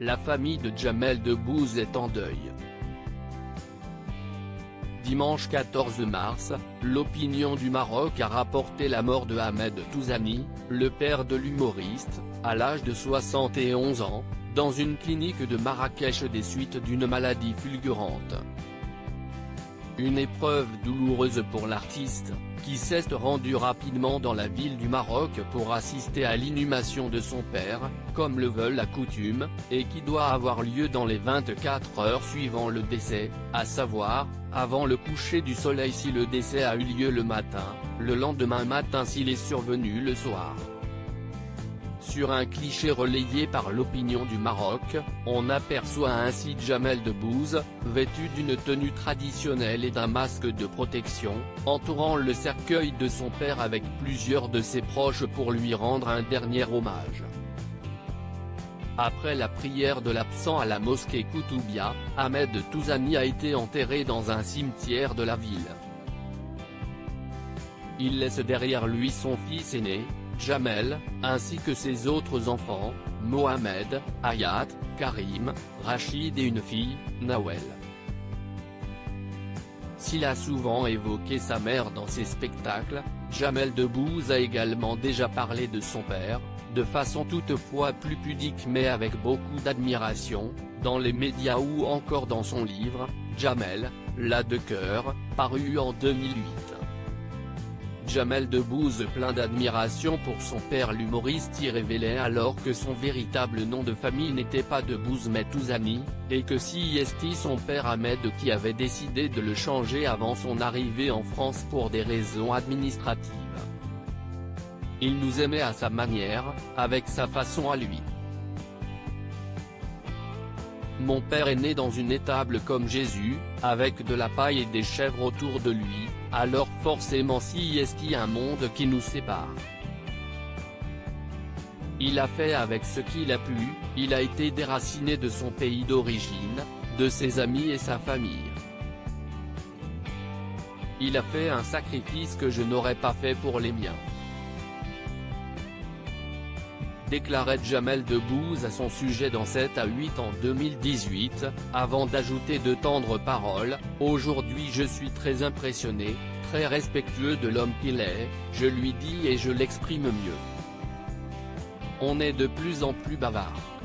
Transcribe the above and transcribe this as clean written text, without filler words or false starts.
la famille de Jamel Debbouze est en deuil. Dimanche 14 mars, l'Opinion du Maroc a rapporté la mort de Ahmed Touzani, le père de l'humoriste, à l'âge de 71 ans, dans une clinique de Marrakech des suites d'une maladie fulgurante. Une épreuve douloureuse pour l'artiste, qui s'est rendu rapidement dans la ville du Maroc pour assister à l'inhumation de son père, comme le veut la coutume, et qui doit avoir lieu dans les 24 heures suivant le décès, à savoir, avant le coucher du soleil si le décès a eu lieu le matin, le lendemain matin s'il est survenu le soir. Sur un cliché relayé par l'Opinion du Maroc, on aperçoit ainsi Jamel Debbouze, vêtu d'une tenue traditionnelle et d'un masque de protection, entourant le cercueil de son père avec plusieurs de ses proches pour lui rendre un dernier hommage. Après la prière de l'absent à la mosquée Koutoubia, Ahmed Touzani a été enterré dans un cimetière de la ville. Il laisse derrière lui son fils aîné, Jamel, ainsi que ses autres enfants, Mohamed, Hayat, Karim, Rachid et une fille, Nawel. S'il a souvent évoqué sa mère dans ses spectacles, Jamel Debbouze a également déjà parlé de son père, de façon toutefois plus pudique mais avec beaucoup d'admiration, dans les médias ou encore dans son livre, Jamel, l'A de cœur, paru en 2008. Jamel Debbouze plein d'admiration pour son père l'humoriste y révélait alors que son véritable nom de famille n'était pas Debbouze mais Touzani, et que c'était son père Ahmed qui avait décidé de le changer avant son arrivée en France pour des raisons administratives. Il nous aimait à sa manière, avec sa façon à lui. Mon père est né dans une étable comme Jésus, avec de la paille et des chèvres autour de lui, alors forcément si est un monde qui nous sépare. Il a fait avec ce qu'il a pu, il a été déraciné de son pays d'origine, de ses amis et sa famille. Il a fait un sacrifice que je n'aurais pas fait pour les miens. Déclarait Jamel Debbouze à son sujet dans 7 à 8 en 2018, avant d'ajouter de tendres paroles, « Aujourd'hui je suis très impressionné, très respectueux de l'homme qu'il est, je lui dis et je l'exprime mieux. On est de plus en plus bavard.